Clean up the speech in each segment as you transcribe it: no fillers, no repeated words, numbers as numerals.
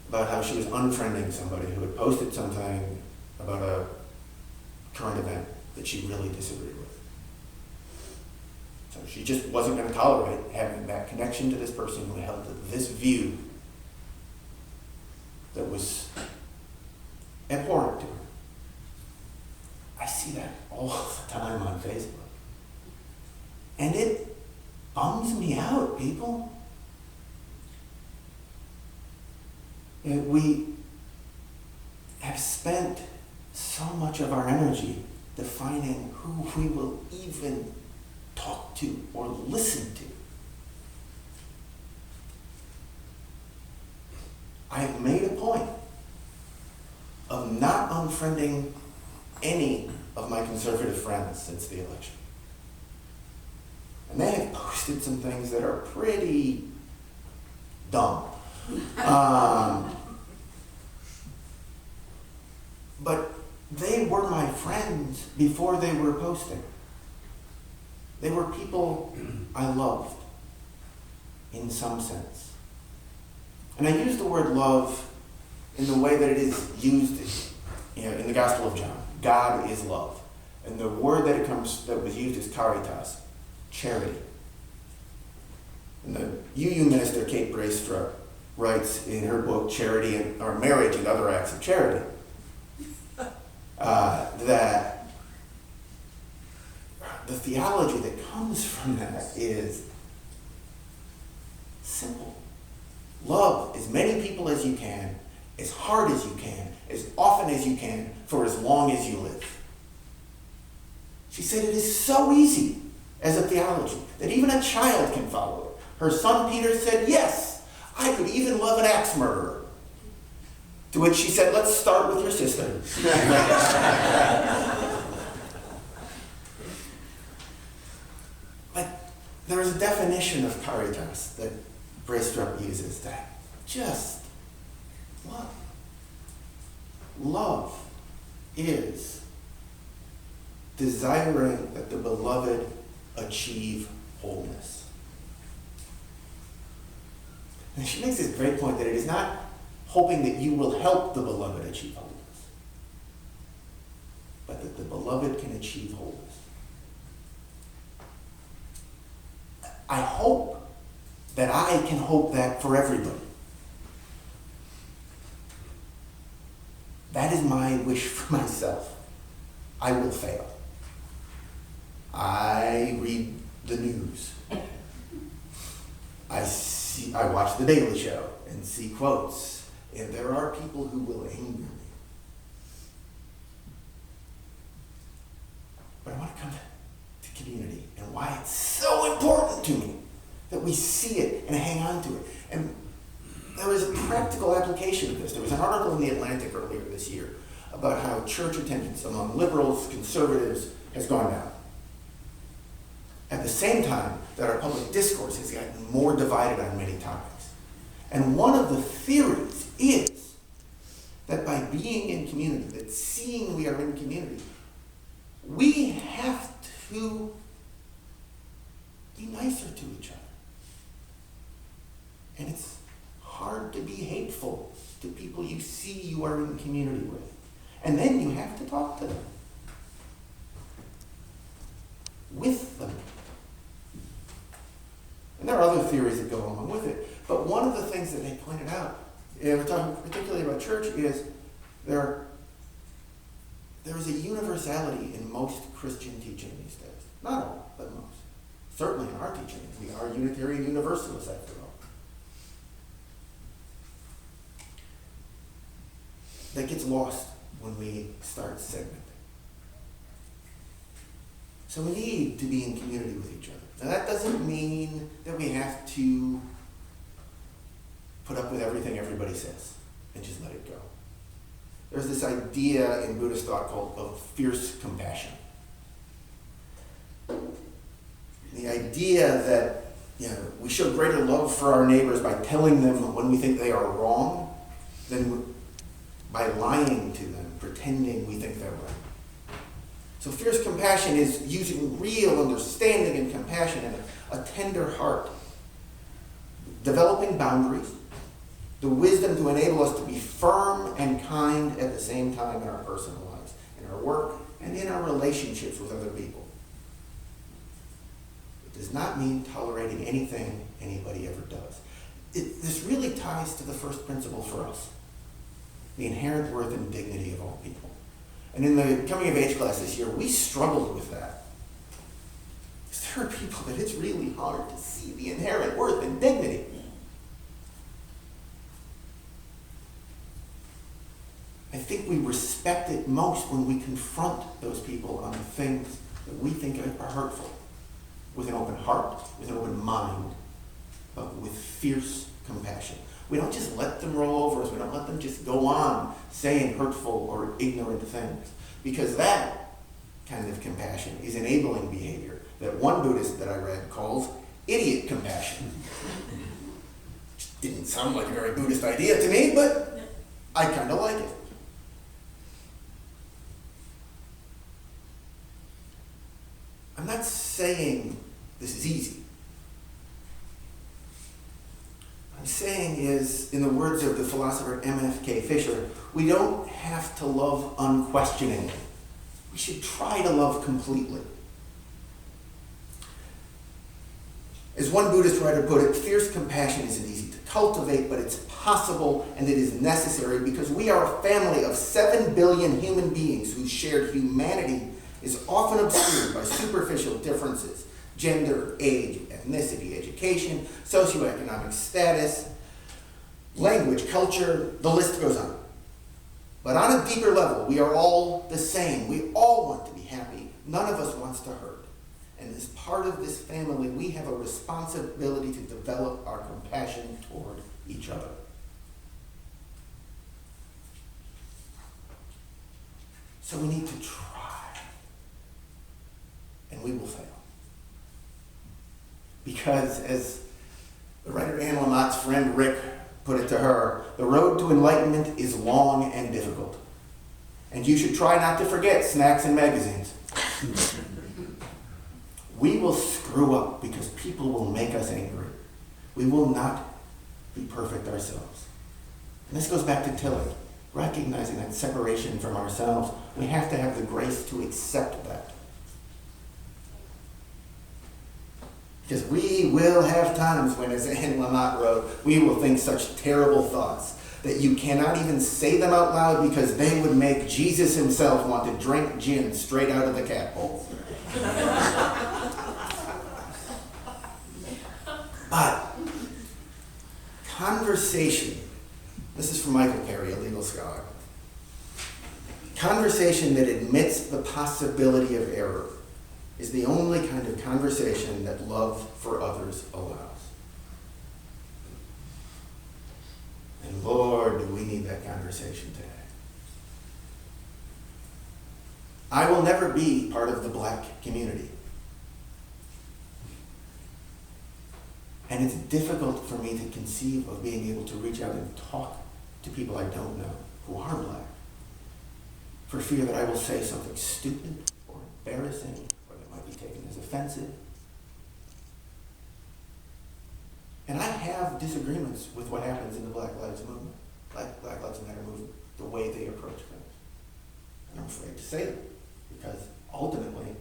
about how she was unfriending somebody who had posted something about a current event that she really disagreed with. So she just wasn't going to tolerate having that connection to this person who held this view that was abhorrent to her. I see that all the time on Facebook. And it bums me out, people. And we have spent so much of our energy defining who we will even talk to or listen to. I have made a point of not unfriending any of my conservative friends since the election. And they have posted some things that are pretty dumb. But they were my friends before they were posting. They were people I loved in some sense. And I use the word love in the way that it is used in the Gospel of John. God is love. And the word that was used is caritas, charity. And the UU minister, Kate Braestrup, writes in her book, Marriage and Other Acts of Charity, that the theology that comes from that is simple. Love as many people as you can, as hard as you can, as often as you can, for as long as you live. She said it is so easy as a theology that even a child can follow it. Her son Peter said, yes, I could even love an axe murderer. To which she said, let's start with your sister. But there is a definition of caritas that Braestrup uses that just love. Love is desiring that the beloved achieve wholeness. And she makes this great point that it is not hoping that you will help the beloved achieve wholeness, but that the beloved can achieve wholeness. I hope that I can hope that for everybody. That is my wish for myself. I will fail. I read the news. I watch The Daily Show and see quotes. And there are people who will anger me. But I want to come to community and why it's so important to me that we see it and hang on to it. And there was a practical application of this. There was an article in The Atlantic earlier this year about how church attendance among liberals, conservatives, has gone down. At the same time that our public discourse has gotten more divided on many topics. And one of the theories is that by being in community, that seeing we are in community, we have to be nicer to each other. And it's hard to be hateful to people you see you are in community with. And then you have to talk to them. With them. And there are other theories that go along with it. But one of the things that they pointed out, and we're talking particularly about church, is there is a universality in most Christian teaching these days. Not all, but most. Certainly in our teaching. We are Unitarian Universalists, after all. That gets lost when we start segmenting. So we need to be in community with each other. Now that doesn't mean that we have to put up with everything everybody says and just let it go. There's this idea in Buddhist thought called of fierce compassion. The idea that we show greater love for our neighbors by telling them when we think they are wrong than by lying to them, pretending we think they're right. So fierce compassion is using real understanding and compassion and a tender heart, developing boundaries, The wisdom to enable us to be firm and kind at the same time in our personal lives, in our work, and in our relationships with other people. It does not mean tolerating anything anybody ever does. This really ties to the first principle for us, the inherent worth and dignity of all people. And in the coming of age class this year, we struggled with that. Because there are people that it's really hard to see the inherent worth and dignity. I think we respect it most when we confront those people on the things that we think are hurtful, with an open heart, with an open mind, but with fierce compassion. We don't just let them roll over us. We don't let them just go on saying hurtful or ignorant things, because that kind of compassion is enabling behavior that one Buddhist that I read calls idiot compassion. Which didn't sound like a very Buddhist idea to me, but I kind of like it. I'm not saying this is easy. What I'm saying is, in the words of the philosopher M.F.K. Fisher, we don't have to love unquestioningly. We should try to love completely. As one Buddhist writer put it, fierce compassion isn't easy to cultivate, but it's possible and it is necessary because we are a family of 7 billion human beings whose shared humanity is often obscured by superficial differences: gender, age, ethnicity, education, socioeconomic status, language, culture, the list goes on. But on a deeper level, we are all the same. We all want to be happy. None of us wants to hurt. And as part of this family, we have a responsibility to develop our compassion toward each other. So we need to try. And we will fail. Because, as the writer Anne Lamott's friend Rick put it to her, the road to enlightenment is long and difficult. And you should try not to forget snacks and magazines. We will screw up because people will make us angry. We will not be perfect ourselves. And this goes back to Tillich, recognizing that separation from ourselves. We have to have the grace to accept that. Because we will have times when, as Anne Lamott wrote, we will think such terrible thoughts that you cannot even say them out loud because they would make Jesus himself want to drink gin straight out of the cat bowl. But conversation, this is from Michael Perry, a legal scholar, conversation that admits the possibility of error is the only kind of conversation that love for others allows. And Lord, do we need that conversation today. I will never be part of the black community. And it's difficult for me to conceive of being able to reach out and talk to people I don't know who are black, for fear that I will say something stupid or embarrassing or that might be taken as offensive. And I have disagreements with what happens in the Black Lives Movement, Black Lives Matter movement, the way they approach things. And I'm afraid to say them, because ultimately,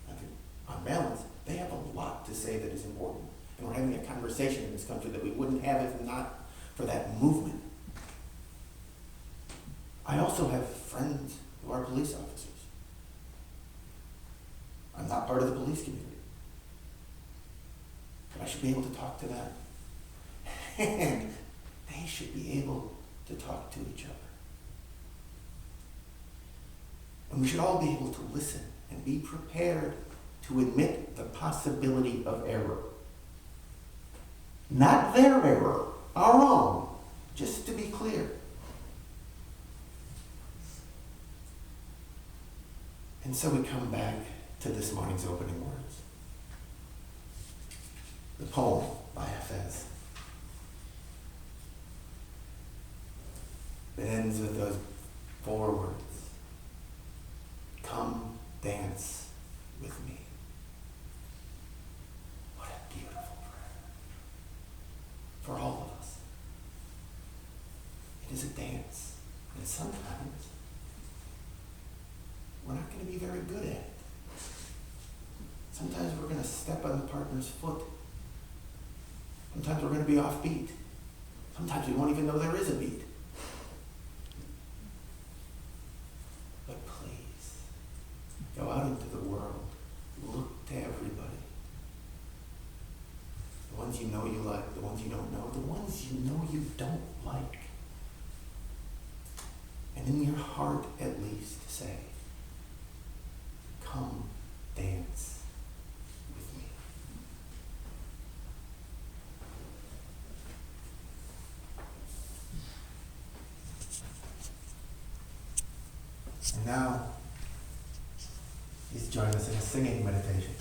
I think, on balance, they have a lot to say that is important. And we're having a conversation in this country that we wouldn't have if not for that movement. I also have friends who are police officers. I'm not part of the police community. But I should be able to talk to them. And they should be able to talk to each other. And we should all be able to listen and be prepared to admit the possibility of error. Not their error, our own, just to be clear. And so we come back to this morning's opening words. The poem by Hafez. It ends with those 4 words. Come dance with me. What a beautiful prayer for all of us. is a dance. And sometimes we're not going to be very good at it. Sometimes we're going to step on the partner's foot. Sometimes we're going to be off beat. Sometimes we won't even know there is a beat. But please, go out into the world. Look to everybody. The ones you know you like, the ones you don't know, the ones you know you don't like. And in your heart, at least, say, come dance with me. And now, please join us in a singing meditation.